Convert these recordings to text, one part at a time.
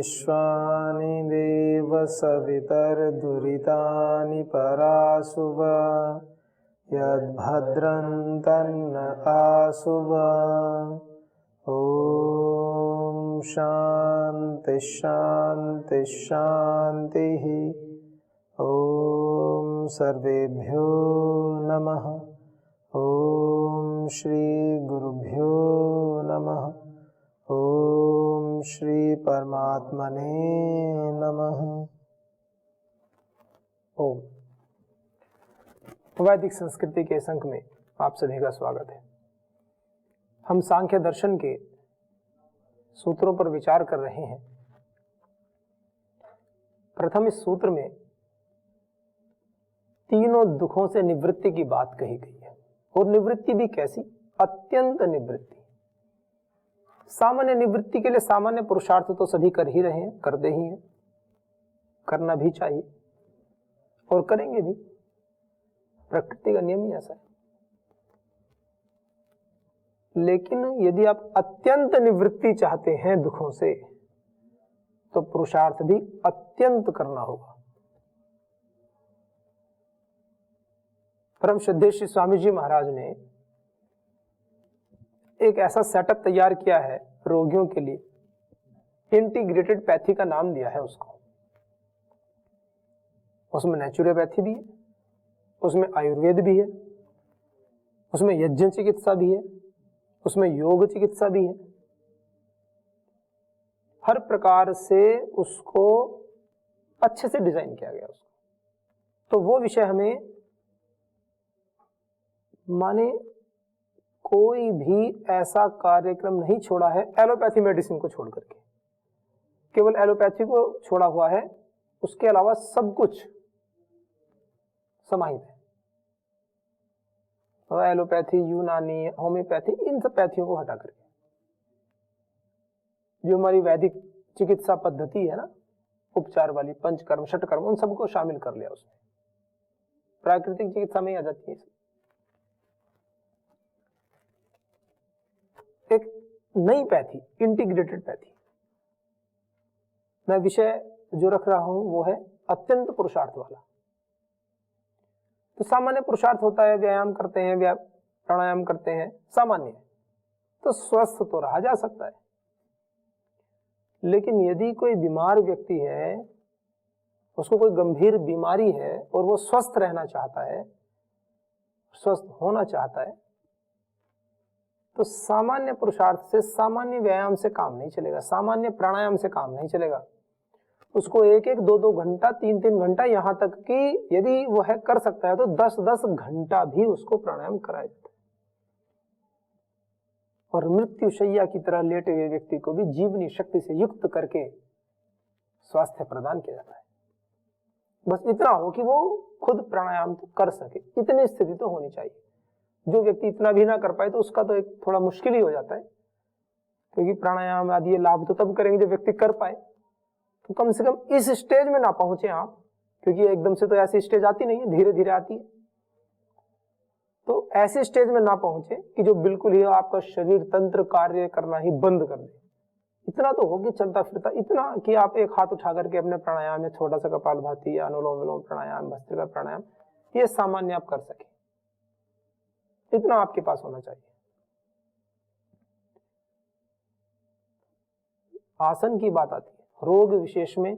विश्वानि देव सवितर्दुरितानि पराशुव यद्भद्रं तन्न आशुव। ॐ शान्ति शान्ति शान्तिः। ॐ सर्वेभ्यो नमः। ॐ श्री गुरुभ्यो नमः। ॐ श्री परमात्मने नमः। ओम। वैदिक संस्कृति के इस अंक में आप सभी का स्वागत है। हम सांख्य दर्शन के सूत्रों पर विचार कर रहे हैं। प्रथम इस सूत्र में तीनों दुखों से निवृत्ति की बात कही गई है, और निवृत्ति भी कैसी? अत्यंत निवृत्ति। सामान्य निवृत्ति के लिए सामान्य पुरुषार्थ तो सभी कर ही रहे हैं, करते ही हैं, करना भी चाहिए और करेंगे भी। प्रकृति का नियम ही ऐसा है। लेकिन यदि आप अत्यंत निवृत्ति चाहते हैं दुखों से, तो पुरुषार्थ भी अत्यंत करना होगा। परम श्रद्धेय श्री स्वामी जी महाराज ने एक ऐसा सेटअप तैयार किया है रोगियों के लिए, इंटीग्रेटेड पैथी का नाम दिया है उसको। उसमें नेचुरोपैथी भी है, उसमें आयुर्वेद भी है, उसमें यज्ञ चिकित्सा भी है, उसमें योग चिकित्सा भी है। हर प्रकार से उसको अच्छे से डिजाइन किया गया उसको। तो वो विषय हमें माने कोई भी ऐसा कार्यक्रम नहीं छोड़ा है एलोपैथी मेडिसिन को छोड़ करके। केवल एलोपैथी को छोड़ा हुआ है, उसके अलावा सब कुछ समाहित है। तो एलोपैथी, यूनानी, होम्योपैथी, इन सब पैथियों को हटा करके जो हमारी वैदिक चिकित्सा पद्धति है ना, उपचार वाली, पंचकर्म, षटकर्म, उन सबको शामिल कर लिया उसमें। प्राकृतिक चिकित्सा में ही आ जाती है। एक नई पैथी, इंटीग्रेटेड पैथी। मैं विषय जो रख रहा हूं वो है अत्यंत पुरुषार्थ वाला। तो सामान्य पुरुषार्थ होता है, व्यायाम करते हैं, प्राणायाम करते हैं, सामान्य, तो स्वस्थ तो रहा जा सकता है। लेकिन यदि कोई बीमार व्यक्ति है, उसको कोई गंभीर बीमारी है और वो स्वस्थ रहना चाहता है, स्वस्थ होना चाहता है, तो सामान्य पुरुषार्थ से, सामान्य व्यायाम से काम नहीं चलेगा, सामान्य प्राणायाम से काम नहीं चलेगा। उसको 1-1, 2-2 घंटा, 3-3 घंटा, यहां तक कि यदि वो है कर सकता है तो 10-10 घंटा भी उसको प्राणायाम कराया जाता है। और मृत्युशैया की तरह लेटे हुए व्यक्ति को भी जीवनी शक्ति से युक्त करके स्वास्थ्य प्रदान किया जाता है। बस इतना हो कि वो खुद प्राणायाम तो कर सके, इतनी स्थिति तो होनी चाहिए। जो व्यक्ति इतना भी ना कर पाए तो उसका तो एक थोड़ा मुश्किल ही हो जाता है, क्योंकि प्राणायाम आदि ये लाभ तो तब करेंगे जब व्यक्ति कर पाए। तो कम से कम इस स्टेज में ना पहुंचे आप, क्योंकि एकदम से तो ऐसी स्टेज आती नहीं है, धीरे धीरे आती है। तो ऐसे स्टेज में ना पहुंचे कि जो बिल्कुल ही आपका शरीर तंत्र कार्य करना ही बंद कर दे। इतना तो हो कि चलता फिरता, इतना कि आप एक हाथ उठा करके अपने प्राणायाम में छोटा सा कपालभाति या अनुलोम विलोम प्राणायाम, भस्त्रिका प्राणायाम, ये सामान्य आप कर सके, इतना आपके पास होना चाहिए। आसन की बात आती है, रोग विशेष में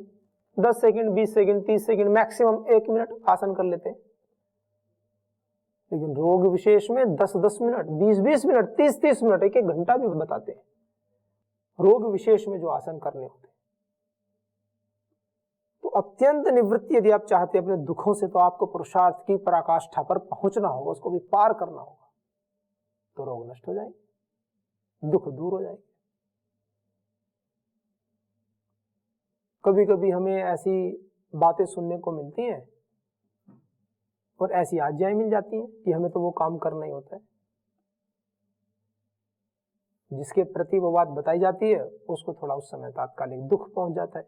10 second, 20 second, 30 second, maximum 1 minute आसन कर लेते हैं। लेकिन रोग विशेष में 10-10 मिनट, 20-20 मिनट, 30-30 मिनट, 1-1 घंटा भी बताते हैं रोग विशेष में जो आसन करने होते हैं। तो अत्यंत निवृत्ति यदि आप चाहते हैं अपने दुखों से, तो आपको पुरुषार्थ की पराकाष्ठा पर पहुंचना होगा, उसको भी पार करना होगा, तो रोग नष्ट हो जाएंगे, दुख दूर हो जाएंगे। कभी कभी हमें ऐसी बातें सुनने को मिलती हैं और ऐसी आज्ञाएं मिल जाती हैं कि हमें तो वो काम करना ही होता है। जिसके प्रति वो बात बताई जाती है उसको थोड़ा उस समय तात्कालिक दुख पहुंच जाता है।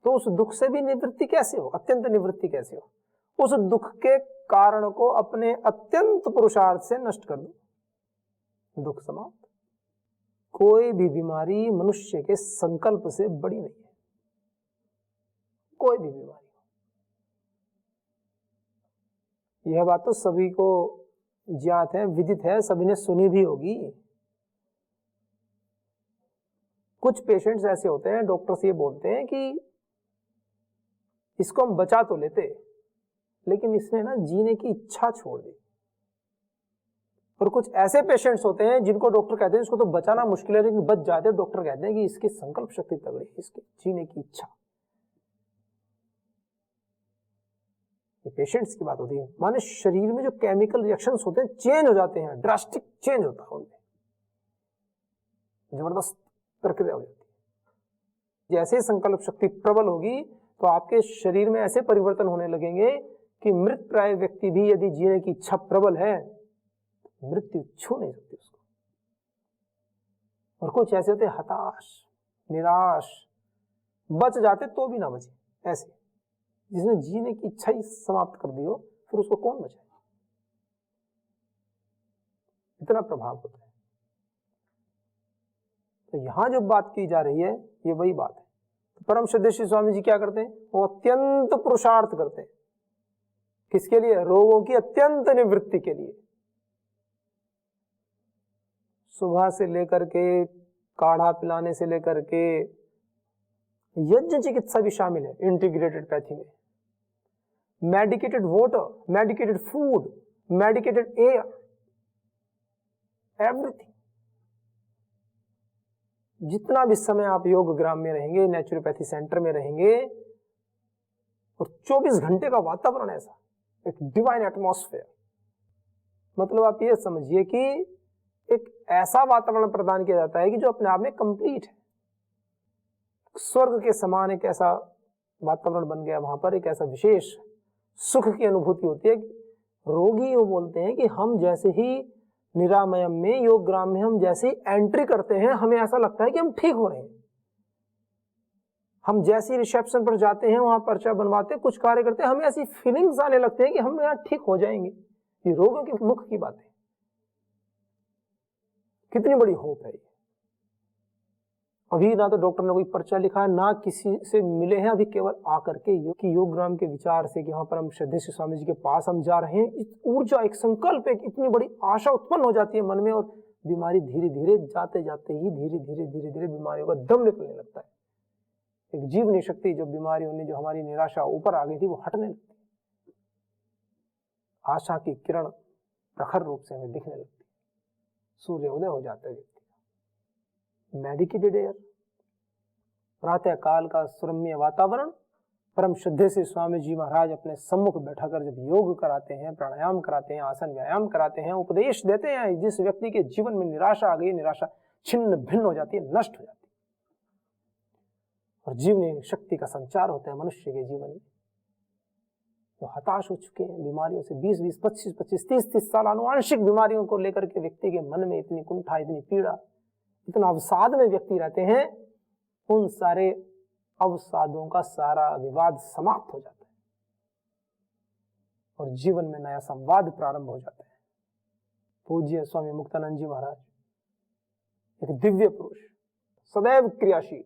तो उस दुख से भी निवृत्ति कैसे हो, अत्यंत निवृत्ति कैसे हो? उस दुख के कारण को अपने अत्यंत पुरुषार्थ से नष्ट कर दो, दुख समाप्त। कोई भी बीमारी मनुष्य के संकल्प से बड़ी नहीं है, कोई भी बीमारी। यह बात तो सभी को ज्ञात है, विदित है, सभी ने सुनी भी होगी। कुछ पेशेंट्स ऐसे होते हैं, डॉक्टर्स ये बोलते हैं कि इसको हम बचा तो लेते, लेकिन इसने ना जीने की इच्छा छोड़ दी। और कुछ ऐसे पेशेंट्स होते हैं जिनको डॉक्टर कहते हैं इसको तो बचाना मुश्किल है, लेकिन बच जाते हैं। डॉक्टर कहते हैं कि इसकी संकल्प शक्ति तगड़ी, इसकी जीने की इच्छा। ये पेशेंट्स की बात होती है। माने शरीर में जो केमिकल रिएक्शंस होते हैं चेंज हो जाते हैं, ड्रास्टिक चेंज होता है उनमें, जबरदस्त प्रक्रिया हो जाती है। जैसे संकल्प शक्ति प्रबल होगी तो आपके शरीर में ऐसे परिवर्तन होने लगेंगे कि मृत प्राय व्यक्ति भी यदि जीने की इच्छा प्रबल है, मृत्यु छू नहीं सकती उसको। और कुछ ऐसे होते हताश, निराश, बच जाते तो भी ना बचे, ऐसे जिसने जीने की इच्छा ही समाप्त कर दी हो, फिर उसको कौन बचाए? इतना प्रभाव होता है। तो यहां जो बात की जा रही है ये वही बात है। तो परम श्रद्धेय श्री स्वामी जी क्या करते हैं? वो अत्यंत पुरुषार्थ करते हैं। किसके लिए? रोगों की अत्यंत निवृत्ति के लिए। सुबह से लेकर के काढ़ा पिलाने से लेकर के यज्ञ चिकित्सा भी शामिल है इंटीग्रेटेड पैथी में। Medicated water, medicated food, medicated air, everything. जितना भी समय आप योग ग्राम में रहेंगे, नेचुरोपैथी सेंटर में रहेंगे, और 24 घंटे का वातावरण ऐसा, एक डिवाइन एटमॉस्फेयर। मतलब आप ये समझिए कि एक ऐसा वातावरण प्रदान किया जाता है कि जो अपने आप में कंप्लीट है। स्वर्ग के समान एक ऐसा वातावरण बन गया वहां पर, एक ऐसा विशेष सुख की अनुभूति होती है। रोगी वो बोलते हैं कि हम जैसे ही निरामयम में, योग ग्राम में हम जैसे ही एंट्री करते हैं, हमें ऐसा लगता है कि हम ठीक हो रहे हैं। हम जैसे ही रिसेप्शन पर जाते हैं, वहां पर्चा बनवाते, कुछ कार्य करते हैं, हमें ऐसी फीलिंग्स आने लगते हैं कि हम यहाँ ठीक हो जाएंगे। ये रोगों के मुख की बात है। कितनी बड़ी होप है ये। अभी ना तो डॉक्टर ने कोई पर्चा लिखा है, ना किसी से मिले हैं, अभी केवल आकर के योग ग्राम के विचार से कि यहाँ पर हम श्रद्धेय श्री स्वामी जी के पास हम जा रहे हैं, ऊर्जा, एक संकल्प, एक इतनी बड़ी आशा उत्पन्न हो जाती है मन में, और बीमारी धीरे धीरे जाते जाते ही धीरे धीरे धीरे धीरे बीमारियों का दम निकलने लगता है। एक जीवनी शक्ति, जो बीमारियों ने, जो हमारी निराशा ऊपर आ गई थी, वो हटने लगती है। आशा की किरण प्रखर रूप से हमें दिखने लगती है। सूर्योदय हो जाता है व्यक्ति का। मेडिकेटेड एयर, प्रातः काल का सुरम्य वातावरण। परम श्रद्धेय से स्वामी जी महाराज अपने सम्मुख बैठाकर जब योग कराते हैं, प्राणायाम कराते हैं, आसन व्यायाम कराते हैं, उपदेश देते हैं, जिस व्यक्ति के जीवन में निराशा आ गई, निराशा छिन्न भिन्न हो जाती है, नष्ट हो जाती है, और जीवनी शक्ति का संचार होता है मनुष्य के जीवन में। जो हताश हो चुके हैं बीमारियों से, 20-20, 25-25, 30-30 साल आनुवांशिक बीमारियों को लेकर के व्यक्ति के मन में इतनी कुंठा, इतनी पीड़ा, इतना अवसाद में व्यक्ति रहते हैं, उन सारे अवसादों का सारा विवाद समाप्त हो जाता है और जीवन में नया संवाद प्रारंभ हो जाता है। पूज्य स्वामी मुक्तानंद जी महाराज एक दिव्य पुरुष, सदैव क्रियाशील,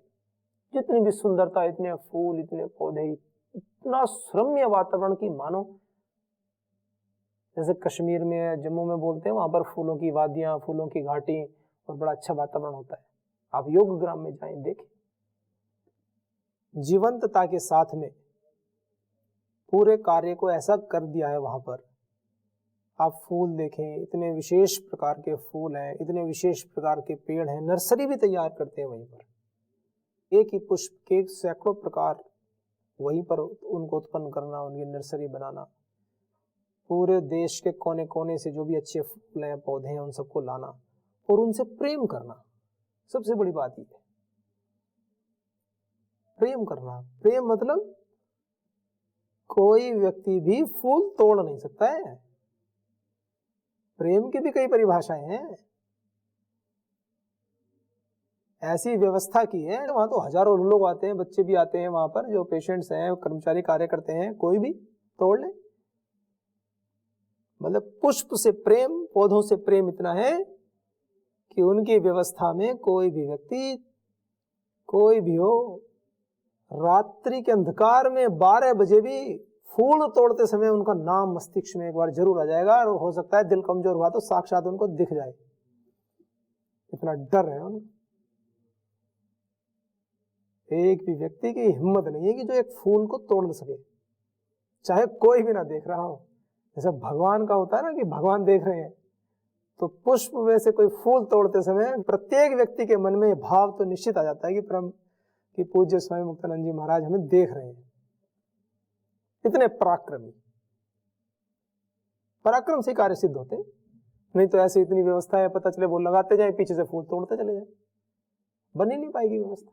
जितनी भी सुंदरता, इतने फूल, इतने पौधे, इतना सुरम्य वातावरण की मानो जैसे कश्मीर में, जम्मू में बोलते हैं, वहां पर फूलों की वादियां, फूलों की घाटी, और बड़ा अच्छा वातावरण होता है। आप योग ग्राम में जाएं, देखें, जीवंतता के साथ में पूरे कार्य को ऐसा कर दिया है वहां पर। आप फूल देखें, इतने विशेष प्रकार के फूल हैं, इतने विशेष प्रकार के पेड़ हैं, नर्सरी भी तैयार करते हैं वहीं पर। एक ही पुष्प के सैकड़ों प्रकार वहीं पर उनको उत्पन्न करना, उनकी नर्सरी बनाना, पूरे देश के कोने कोने से जो भी अच्छे फूल हैं, पौधे हैं, उन सबको लाना और उनसे प्रेम करना। सबसे बड़ी बात ये है, प्रेम करना। प्रेम मतलब कोई व्यक्ति भी फूल तोड़ नहीं सकता है। प्रेम की भी कई परिभाषाएं हैं। ऐसी व्यवस्था की है, वहां तो हजारों लोग आते हैं, बच्चे भी आते हैं वहां पर, जो पेशेंट्स हैं, कर्मचारी कार्य करते हैं, कोई भी तोड़ ले। मतलब पुष्प से प्रेम, पौधों से प्रेम इतना है कि उनकी व्यवस्था में कोई भी व्यक्ति, कोई भी हो, रात्रि के अंधकार में 12 बजे भी फूल तोड़ते समय उनका नाम मस्तिष्क में एक बार जरूर आ जाएगा, और हो सकता है दिल कमजोर हुआ तो साक्षात उनको दिख जाए। इतना डर है उनको। एक भी व्यक्ति की हिम्मत नहीं है कि जो एक फूल को तोड़ सके, चाहे कोई भी ना देख रहा हो। जैसे भगवान का होता है ना कि भगवान देख रहे हैं, तो पुष्प में से कोई फूल तोड़ते समय प्रत्येक व्यक्ति के मन में भाव तो निश्चित आ जाता है कि पूज्य स्वामी मुक्तानंद जी महाराज हमें देख रहे हैं। इतने पराक्रम से कार्य सिद्ध होते, नहीं तो ऐसे इतनी व्यवस्था है, पता चले वो लगाते जाए, पीछे से फूल तोड़ते चले जाए, बन ही नहीं पाएगी व्यवस्था।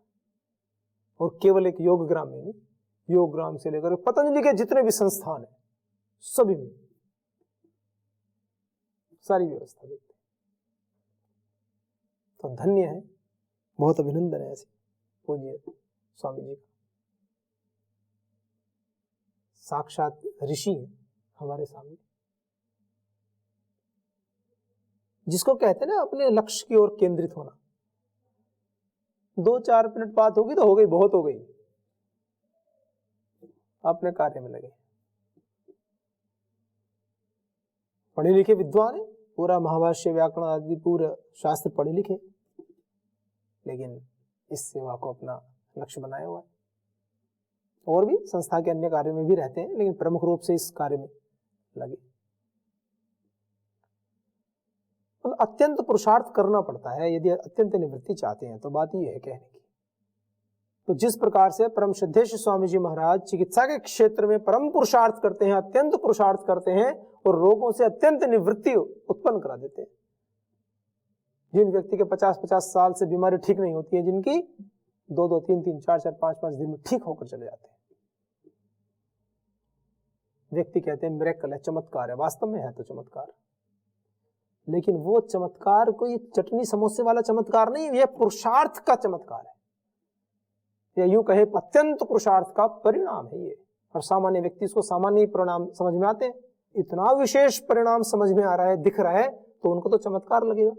और केवल एक योग ग्राम में नहीं, योग ग्राम से लेकर पतंजलि के जितने भी संस्थान है, सभी में सारी व्यवस्था देखते। तो धन्य है, बहुत अभिनंदन है ऐसे पूज्य स्वामी जी का। साक्षात ऋषि है हमारे सामने, जिसको कहते हैं ना अपने लक्ष्य की ओर केंद्रित होना। 2-4 मिनट बात होगी तो हो गई, बहुत हो गई, अपने कार्य में लगे। पढ़े लिखे विद्वान है, पूरा महाभाष्य व्याकरण आदि पूरा शास्त्र पढ़े लिखे, लेकिन इस सेवा को अपना लक्ष्य बनाया हुआ है। और भी संस्था के अन्य कार्यों में भी रहते हैं, लेकिन प्रमुख रूप से इस कार्य में लगे। तो अत्यंत पुरुषार्थ करना पड़ता है यदि अत्यंत निवृत्ति चाहते हैं। तो बात ये है कहने की, तो जिस प्रकार से परम श्रद्धेय स्वामी जी महाराज चिकित्सा के क्षेत्र में परम पुरुषार्थ करते हैं, अत्यंत पुरुषार्थ करते हैं, और रोगों से अत्यंत निवृत्ति उत्पन्न करा देते हैं। जिन व्यक्ति के 50-50 साल से बीमारी ठीक नहीं होती है, जिनकी 2-2, 3-3, 4-4, 5-5 दिन में ठीक होकर चले जाते हैं। व्यक्ति कहते हैं मिरेकल है, चमत्कार है, वास्तव में है तो चमत्कार, लेकिन वो चमत्कार कोई चटनी समोसे वाला चमत्कार नहीं, यह पुरुषार्थ का चमत्कार है, या यूं कहे अत्यंत पुरुषार्थ का परिणाम है ये। और सामान्य व्यक्ति इसको सामान्य परिणाम समझ में आते हैं, इतना विशेष परिणाम समझ में आ रहा है, दिख रहा है, तो उनको तो चमत्कार लगेगा।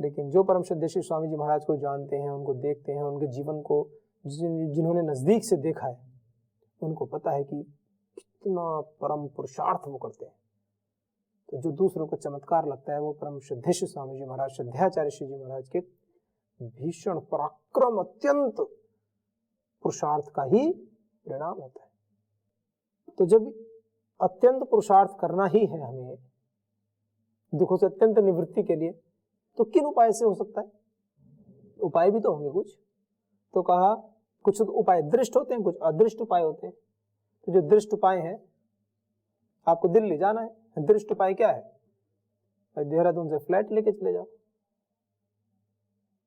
लेकिन जो परम श्रद्धेय स्वामी जी महाराज को जानते हैं, उनको देखते हैं, उनके जीवन को जिन्होंने नजदीक से देखा है, उनको पता है कि कितना परम पुरुषार्थ वो करते हैं। तो जो दूसरों को चमत्कार लगता है, वो परम श्रद्धेय स्वामी जी महाराज, श्रद्धाचार्य श्री जी महाराज के भीषण पराक्रम अत्यंत पुरुषार्थ का ही परिणाम होता है। तो जब अत्यंत पुरुषार्थ करना ही है हमें दुखों से अत्यंत निवृत्ति के लिए, तो किन उपाय से हो सकता है? उपाय भी तो होंगे कुछ। तो कहा कुछ उपाय दृष्ट होते हैं, कुछ अदृष्ट उपाय होते हैं। तो जो दृष्ट उपाय है, आपको दिल्ली जाना है, दृष्ट उपाय क्या है? देहरादून से फ्लाइट लेके चले जाओ,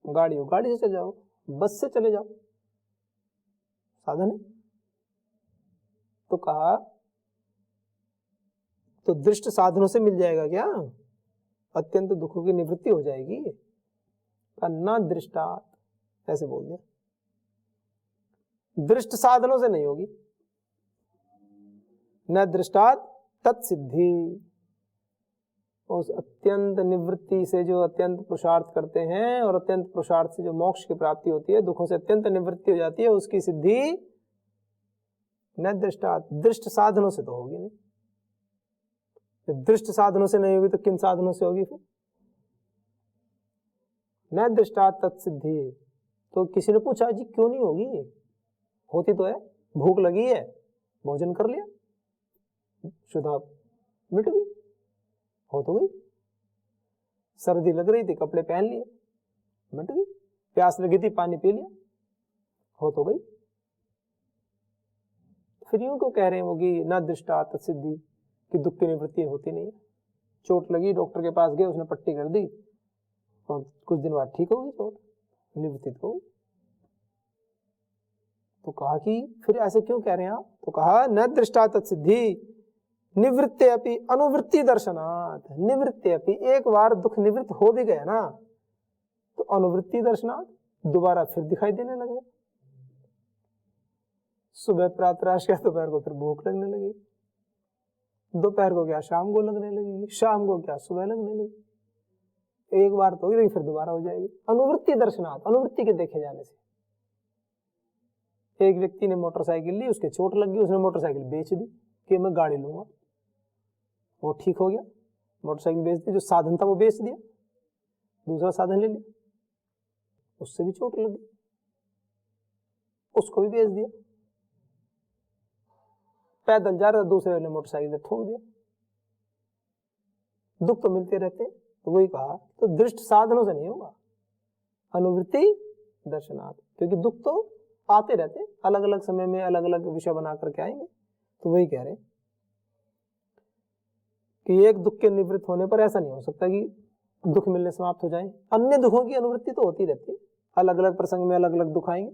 गाड़ी से चले जाओ, बस से चले जाओ, साधन है। तो कहा तो दृष्ट साधनों से मिल जाएगा क्या? अत्यंत दुखों की निवृत्ति हो जाएगी? न दृष्टात, ऐसे बोल दिया, दृष्ट साधनों से नहीं होगी। न दृष्टात तत्सिद्धि, उस अत्यंत निवृत्ति से जो अत्यंत पुरुषार्थ करते हैं, और अत्यंत पुरुषार्थ से जो मोक्ष की प्राप्ति होती है, दुखों से अत्यंत निवृत्ति हो जाती है, उसकी सिद्धि न दृष्टात, दृष्ट साधनों से तो होगी नहीं। जब दृष्ट साधनों से नहीं होगी तो किन साधनों से होगी फिर? न दृष्टात तत्सिद्धि। तो किसी ने पूछा जी क्यों नहीं होगी? होती तो है, भूख लगी है, भोजन कर लिया, शुद्धा मिट गई, हो तो गई। सर्दी लग रही थी, कपड़े पहन लिए, मिट गई। प्यास लगी थी, पानी पी लिया, हो तो गई। फिर यूं क्यों कह रहे हैं वो कि न दृष्टात सिद्धि, कि दुख की निवृत्ति होती नहीं है? चोट लगी, डॉक्टर के पास गए, उसने पट्टी कर दी, और कुछ दिन बाद ठीक होगी चोट, निवृत्ति हो गई। तो कहा कि फिर ऐसे क्यों कह रहे हैं आप? तो कहा न दृष्टात सिद्धि निवृत्ति अपि अनुवृत्ति दर्शनात्। निवृत्ति अपि, एक बार दुख निवृत्त हो भी गया ना, तो अनुवृत्ति दर्शनात् दोबारा फिर दिखाई देने लगे। सुबह प्रातराश क्या, दोपहर को फिर भूख लगने लगी, दोपहर को क्या शाम को लगने लगी, शाम को क्या सुबह लगने लगी, एक बार तो हुई, फिर दोबारा हो जाएगी। अनुवृत्ति दर्शनार्थ, अनुवृत्ति के देखे जाने से। एक व्यक्ति ने मोटरसाइकिल ली, उसके चोट लग गई, उसने मोटरसाइकिल बेच दी कि मैं गाड़ी लूंगा, वो ठीक हो गया, मोटरसाइकिल बेच दी, जो साधन था वो बेच दिया, दूसरा साधन ले लिया, उससे भी चोट लग गई, उसको भी बेच दिया, पैदल जा रहा, दूसरे ने मोटरसाइकिल से ठोक दिया। दुख तो मिलते रहते, तो वही कहा, तो दृष्ट साधनों से नहीं होगा, अनुवृत्ति दर्शनार्थ, क्योंकि दुख तो आते रहते, अलग अलग समय में अलग अलग विषय बना करके आएंगे। तो वही कह रहे कि एक दुख के निवृत्त होने पर ऐसा नहीं हो सकता कि दुख मिलने समाप्त हो जाए, अन्य दुखों की अनुवृत्ति तो होती रहती है, अलग अलग प्रसंग में अलग अलग दुख आएंगे।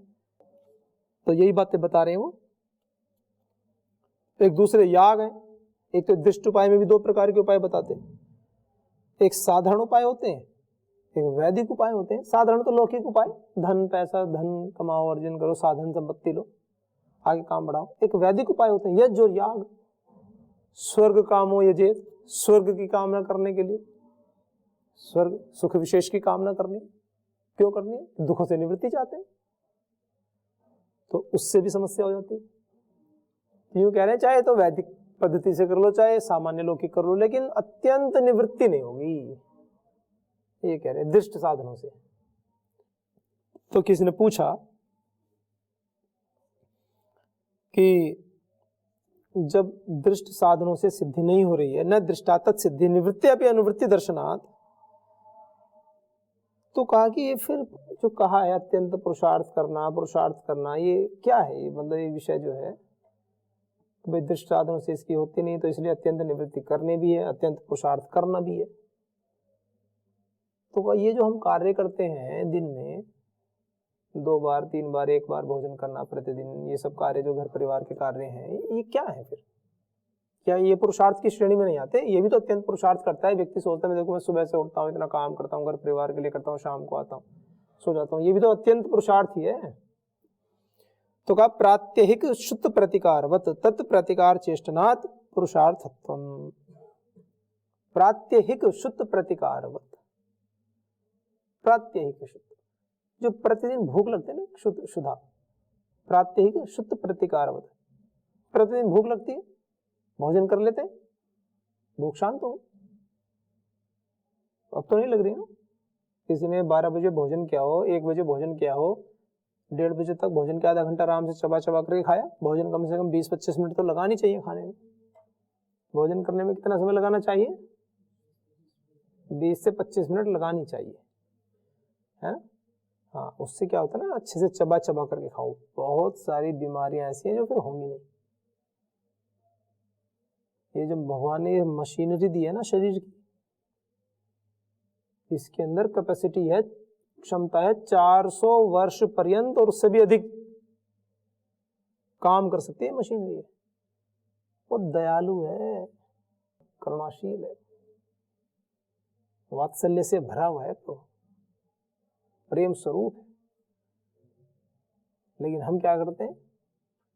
तो यही बातें बता रहे हैं वो। एक दूसरे याग है, एक तो दृष्ट उपाय में भी दो प्रकार के उपाय बताते हैं, एक साधारण उपाय होते हैं, एक वैदिक उपाय होते हैं। साधारण तो लौकिक उपाय, धन पैसा, धन कमाओ, अर्जन करो, साधन संपत्ति लो, आगे काम बढ़ाओ। एक वैदिक उपाय होते हैं यज्ञ और याग, स्वर्ग कामो यजेत, स्वर्ग की कामना करने के लिए, स्वर्ग सुख विशेष की कामना करनी। क्यों करनी है? दुखों से निवृत्ति चाहते हैं, तो उससे भी समस्या हो जाती है। यूं कह रहे हैं चाहे तो वैदिक पद्धति से कर लो, चाहे सामान्य लौकिक कर लो, लेकिन अत्यंत निवृत्ति नहीं होगी, ये कह रहे हैं दृष्ट साधनों से। तो किसी ने पूछा कि जब दृष्ट साधनों से सिद्धि नहीं हो रही है, न दृष्टातत् सिद्धि निवृत्ति अपि अनुवृत्ति दर्शनात्, तो कहा कि ये फिर जो कहा है अत्यंत पुरुषार्थ करना, ये क्या है? ये मतलब ये विषय जो है भाई दृष्ट साधनों से इसकी होती नहीं, तो इसलिए अत्यंत निवृत्ति करने भी है, अत्यंत पुरुषार्थ करना भी है। तो ये जो हम कार्य करते हैं दिन में 2 बार 3 बार 1 बार भोजन करना प्रतिदिन, ये सब कार्य जो घर परिवार के कार्य हैं, ये क्या है फिर? क्या ये पुरुषार्थ की श्रेणी में नहीं आते? ये भी तो अत्यंत पुरुषार्थ करता है। व्यक्ति सोचता है मैं देखो मैं सुबह से उठता हूँ, इतना काम करता हूँ, घर परिवार के लिए करता हूँ, शाम को आता हूँ, सो जाता हूँ, ये भी तो अत्यंत पुरुषार्थ ही है। तो कहा प्रात्यहिक शुद्ध प्रतिकारवत तत्प्रतिकार चेष्टनात् पुरुषार्थत्वम। प्रात्यहिक शुद्ध प्रतिकारवत, प्रात्यहिक शुद्ध, जो प्रतिदिन भूख लगते है ना, शुद्ध शुद्धा, प्रात्यहिक शुद्ध प्रतिकारवत, प्रतिदिन भूख लगती है, भोजन कर लेते हैं, भूख शांत हो गई। अब तो नहीं लग रही ना। किसी ने 12 बजे भोजन किया हो, 1 बजे भोजन किया हो, 1:30 बजे तक भोजन के आधा घंटा आराम से चबा चबा करके खाया, भोजन कम से कम 20-25 मिनट तो लगानी चाहिए खाने में। भोजन करने में कितना समय लगाना चाहिए? 20 से 25 मिनट लगानी चाहिए, है ना? हाँ, उससे क्या होता है ना, अच्छे से चबा चबा करके खाओ। बहुत सारी बीमारियां ऐसी हैं जो फिर होंगी नहीं। ये जो भगवान ने मशीनरी दी है ना शरीर की, इसके अंदर कैपेसिटी है, क्षमता है 400 वर्ष पर्यंत और उससे भी अधिक काम कर सकती है मशीनरी। वो दयालु है, करुणाशील है, वात्सल्य से भरा हुआ है, तो प्रेम स्वरूप है। लेकिन हम क्या करते हैं,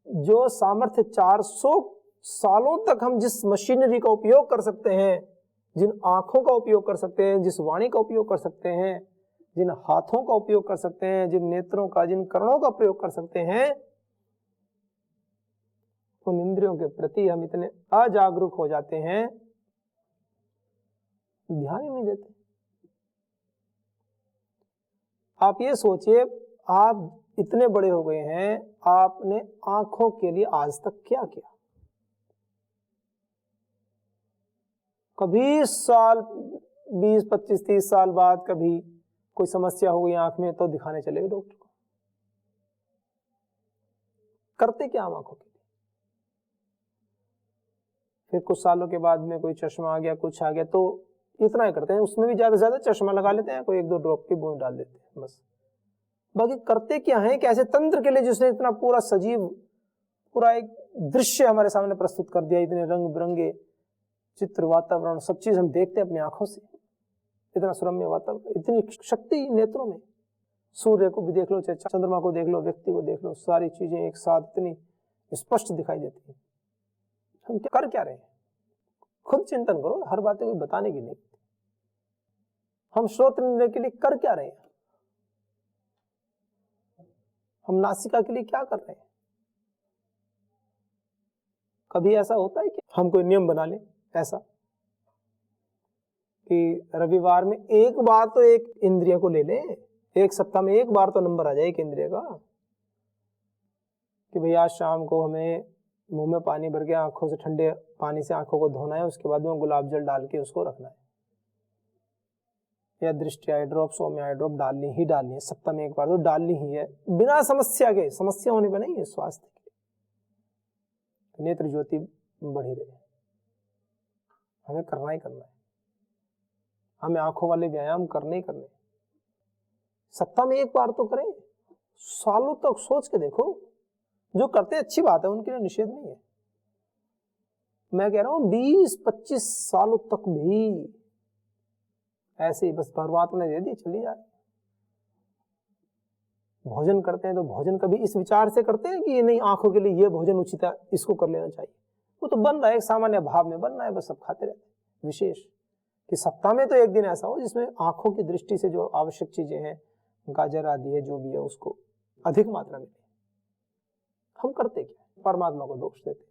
जो सामर्थ्य 400 सालों तक हम जिस मशीनरी का उपयोग कर सकते हैं, जिन आंखों का उपयोग कर सकते हैं, जिस वाणी का उपयोग कर सकते हैं, जिन हाथों का उपयोग कर सकते हैं, जिन नेत्रों का, जिन कर्णों का प्रयोग कर सकते हैं, उन इंद्रियों के प्रति हम इतने अजागरूक हो जाते हैं, ध्यान ही नहीं देते। आप ये सोचिए, आप इतने बड़े हो गए हैं, आपने आंखों के लिए आज तक क्या किया? कभी साल 20, 25, 30 साल बाद कभी कोई समस्या हो गई आंख में तो दिखाने चले गए डॉक्टर को। करते क्या हम आंखों के लिए? फिर कुछ सालों के बाद में कोई चश्मा आ गया, कुछ आ गया, तो इतना ही करते हैं। उसमें भी ज्यादा से ज्यादा चश्मा लगा लेते हैं, कोई 1-2 ड्रॉप की बूंद डाल देते हैं, बस। बाकी करते क्या है? कैसे तंत्र के लिए जिसने इतना पूरा सजीव, पूरा एक दृश्य हमारे सामने प्रस्तुत कर दिया, इतने रंग बिरंगे चित्र, वातावरण, सब चीज हम देखते हैं अपनी आंखों से, इतना सुरम्य वातावरण, इतनी शक्ति नेत्रों में। सूर्य को भी देख लो, चाहे चंद्रमा को देख लो, व्यक्ति को देख लो, सारी चीजें एक साथ इतनी स्पष्ट दिखाई देती है। हम कर क्या रहे हैं? खुद चिंतन करो, हर बातें कोई बताने की नहीं। हम श्रोत्र इंद्रिय के लिए कर क्या रहे हैं? हम नासिका के लिए क्या कर रहे हैं? कभी ऐसा होता है कि हम कोई नियम बना लें ऐसा कि रविवार में एक बार तो एक इंद्रिय को ले लें, एक सप्ताह में एक बार तो नंबर आ जाए एक इंद्रिय का, कि भैया आज शाम को हमें मुंह में पानी भर के आंखों से ठंडे पानी से आंखों को धोना है, उसके बाद में गुलाब जल डाल के उसको रखना है, या दृष्टि आई ड्रॉप, सौम्य आई ड्रॉप डालनी ही डालनी है, सप्ताह में एक बार तो डालनी ही है, बिना समस्या के। समस्या होने पर नहीं है, स्वास्थ्य के नेत्र ज्योति बढ़ी रहे, हमें करना ही करना है, हमें आंखों वाले व्यायाम करने ही करने। सप्ताह में एक बार तो करें, सालों तक सोच के देखो, जो करते अच्छी बात है, उनके लिए निषेध नहीं है। मैं कह रहा हूं 20-25 सालों तक भी ऐसे ही बस परमात्मा ने दे दी, चली जाए। भोजन करते हैं तो भोजन कभी इस विचार से करते हैं कि ये नहीं, आंखों के लिए ये भोजन उचित है, इसको कर लेना चाहिए। वो तो बन रहा है, एक सामान्य भाव में बन रहा है, बस सब खाते रहते हैं। विशेष कि सप्ताह में तो एक दिन ऐसा हो जिसमें आंखों की दृष्टि से जो आवश्यक चीजें हैं, गाजर आदि है, जो भी है, उसको अधिक मात्रा में हम करते क्या? परमात्मा को दोष देते।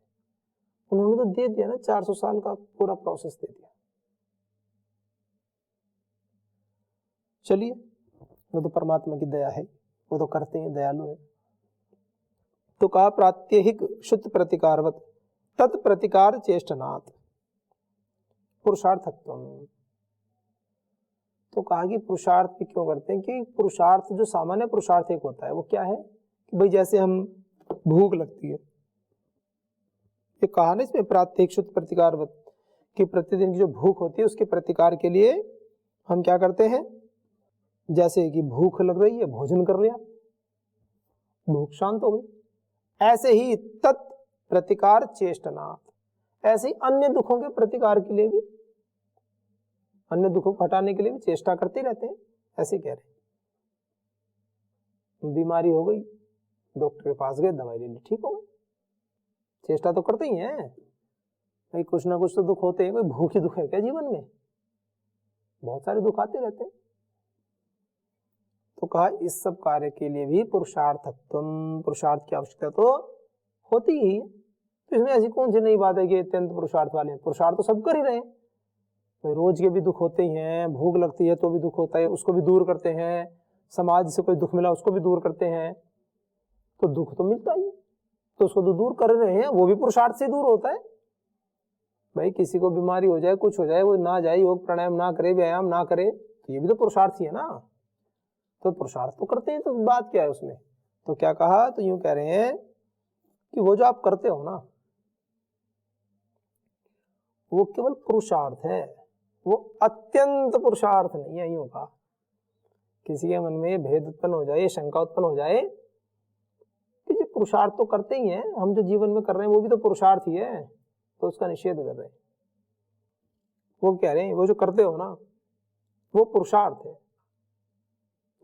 उन्होंने तो दे दिया ना, 400 साल का पूरा प्रोसेस दे दिया। चलिए, वो तो परमात्मा की दया है, वो तो करते हैं, दयालु है। तो कहा प्रात्यहिक शुद्ध प्रतिकारवत तत्प्रतिकार चेष्टनात् पुरुषार्थत्व। तो कहा कि पुरुषार्थ भी क्यों करते हैं? कि पुरुषार्थ जो सामान्य पुरुषार्थ एक होता है, वो क्या है कि भाई जैसे हम भूख लगती है, ये कहा ना इसमें प्रात्यहिक शुद्ध प्रतिकारवत, कि प्रतिदिन की जो भूख होती है उसके प्रतिकार के लिए हम क्या करते हैं? जैसे कि भूख लग रही है, भोजन कर लिया, भूख शांत हो गई। ऐसे ही तत् प्रतिकार चेष्टनात्, ऐसे ही अन्य दुखों के प्रतिकार के लिए भी, अन्य दुखों को हटाने के लिए भी चेष्टा करते रहते हैं। ऐसे कह रहे हैं, बीमारी हो गई, डॉक्टर के पास गए, दवाई ले ली, ठीक हो गई। चेष्टा तो करते ही हैं भाई, कुछ ना कुछ तो दुख होते हैं। कोई भूख ही दुख है क्या जीवन में? बहुत सारे दुख आते रहते हैं। तो कहा इस सब कार्य के लिए भी पुरुषार्थत्व, पुरुषार्थ की आवश्यकता तो होती ही है। तो इसमें ऐसी कौन सी नई बात है कि अत्यंत पुरुषार्थ वाले हैं? पुरुषार्थ तो सब कर ही रहे हैं। तो रोज के भी दुख होते ही हैं, भूख लगती है तो भी दुख होता है, उसको भी दूर करते हैं। समाज से कोई दुख मिला उसको भी दूर करते हैं, तो दुख तो मिलता ही है, तो उसको तो दूर कर रहे हैं, वो भी पुरुषार्थ से दूर होता है। भाई किसी को बीमारी हो जाए, कुछ हो जाए, वो ना जाए, योग प्राणायाम ना करे, व्यायाम ना करे, तो ये भी तो पुरुषार्थ ही है ना। तो पुरुषार्थ तो करते हैं, तो बात क्या है उसमें? तो क्या कहा? तो यूं कह रहे हैं कि वो जो आप करते हो ना, वो केवल पुरुषार्थ है, वो अत्यंत पुरुषार्थ नहीं है। यूं कहा, किसी के मन में भेद उत्पन्न हो जाए, शंका उत्पन्न हो जाए कि ये पुरुषार्थ तो करते ही हैं, हम जो जीवन में कर रहे हैं वो भी तो पुरुषार्थ ही है, तो उसका निषेध कर रहे हैं। वो कह रहे हैं वो जो करते हो ना, वो पुरुषार्थ है।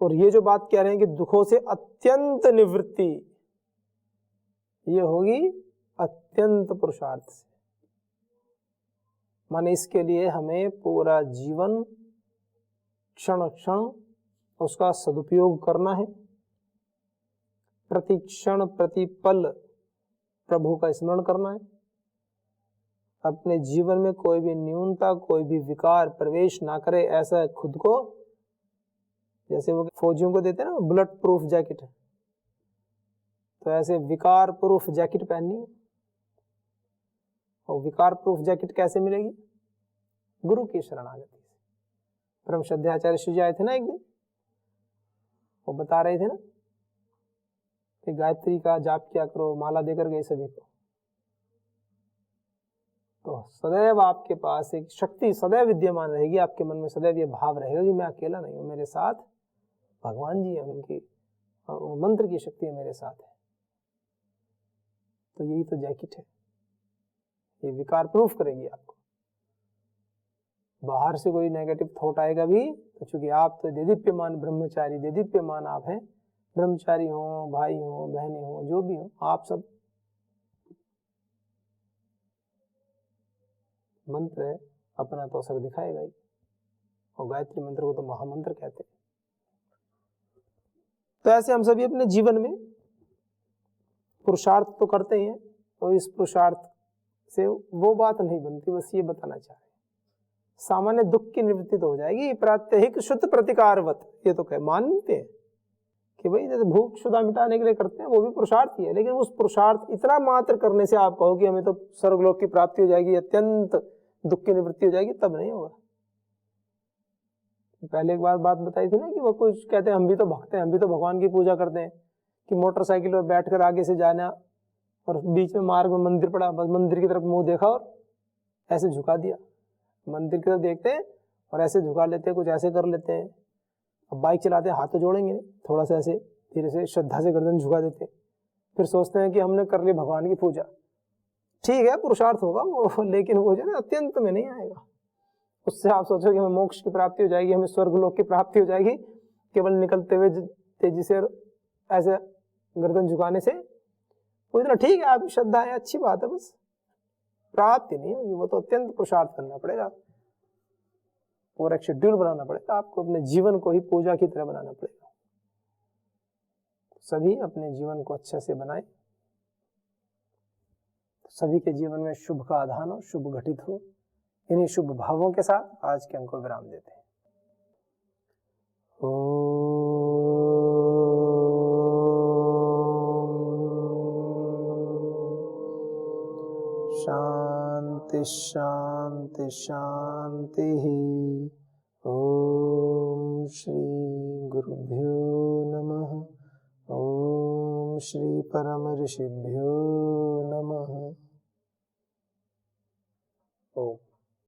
और ये जो बात कह रहे हैं कि दुखों से अत्यंत निवृत्ति, ये होगी अत्यंत पुरुषार्थ से। माने इसके लिए हमें पूरा जीवन क्षण क्षण उसका सदुपयोग करना है। प्रति क्षण प्रति पल प्रभु का स्मरण करना है। अपने जीवन में कोई भी न्यूनता, कोई भी विकार प्रवेश ना करे, ऐसा खुद को, जैसे वो फौजियों को देते हैं ना बुलेट प्रूफ जैकेट, तो ऐसे विकार प्रूफ जैकेट पहननी है। और विकार प्रूफ जैकेट कैसे मिलेगी? गुरु की शरणागति से। परम श्रद्धाचार्य श्री जी आए थे ना एक दिन, वो बता रहे थे ना कि गायत्री का जाप किया करो, माला देकर गए सभी को। तो सदैव आपके पास एक शक्ति सदैव विद्यमान रहेगी, आपके मन में सदैव ये भाव रहेगा कि मैं अकेला नहीं हूं, मेरे साथ भगवान जी है, उनकी मंत्र की शक्ति मेरे साथ है। तो यही तो जैकेट है, ये विकार प्रूफ करेगी आपको। बाहर से कोई नेगेटिव थॉट आएगा भी, तो चूंकि आप तो देदीप्यमान ब्रह्मचारी, देदीप्यमान आप हैं, ब्रह्मचारी हो, भाई हो, बहनी हो, जो भी हो, आप सब मंत्र है, अपना तो असर दिखाएगा ही। और गायत्री मंत्र को तो महामंत्र कहते हैं। तो ऐसे हम सभी अपने जीवन में पुरुषार्थ तो करते हैं, और इस पुरुषार्थ से वो बात नहीं बनती, बस ये बताना चाह रहे हैं सामान्य दुख की निवृत्ति तो हो जाएगी, प्रात्यहिक शुद्ध प्रतिकारवत, ये तो कह मानते हैं कि भाई जैसे भूख क्षुधा मिटाने के लिए करते हैं वो भी पुरुषार्थ ही है, लेकिन उस पुरुषार्थ इतना मात्र करने से आप कहो कि हमें तो स्वर्गलोक की प्राप्ति हो जाएगी, अत्यंत दुख की निवृत्ति हो जाएगी, तब नहीं होगा। पहले एक बात बताई थी ना कि वो कुछ कहते हैं हम भी तो भक्त हैं, हम भी तो भगवान की पूजा करते हैं, कि मोटरसाइकिल पर बैठकर आगे से जाना और बीच में मार्ग में मंदिर पड़ा, बस मंदिर की तरफ मुंह देखा और ऐसे झुका दिया। मंदिर की तरफ देखते हैं और ऐसे झुका लेते हैं, कुछ ऐसे कर लेते हैं। अब बाइक चलाते हैं हाथ तो जोड़ेंगे नहीं, थोड़ा सा ऐसे धीरे से श्रद्धा से गर्दन झुका देते हैं, फिर सोचते हैं कि हमने कर ली भगवान की पूजा। ठीक है, पुरुषार्थ होगा वो, लेकिन वो जो है ना अत्यंत में नहीं आएगा। उससे आप सोचो कि हमें मोक्ष की प्राप्ति हो जाएगी, हमें स्वर्गलोक की प्राप्ति हो जाएगी, केवल निकलते हुए तेजी से ऐसे गर्दन झुकाने से वो इतना ठीक है, आपकी श्रद्धा है, अच्छी बात है, बस प्राप्ति नहीं होगी। वो तो अत्यंत पुरुषार्थ करना पड़ेगा, और एक शेड्यूल बनाना पड़ेगा आपको, अपने जीवन को ही पूजा की तरह बनाना पड़ेगा। सभी अपने जीवन को अच्छे से बनाए, सभी के जीवन में शुभ का आधान हो, शुभ घटित हो। इन्हीं शुभ भावों के साथ आज के अंक को विराम देते हैं। शांति शांति शांति। ओम श्री गुरुभ्यो नमः। ओम श्री परम ऋषिभ्यो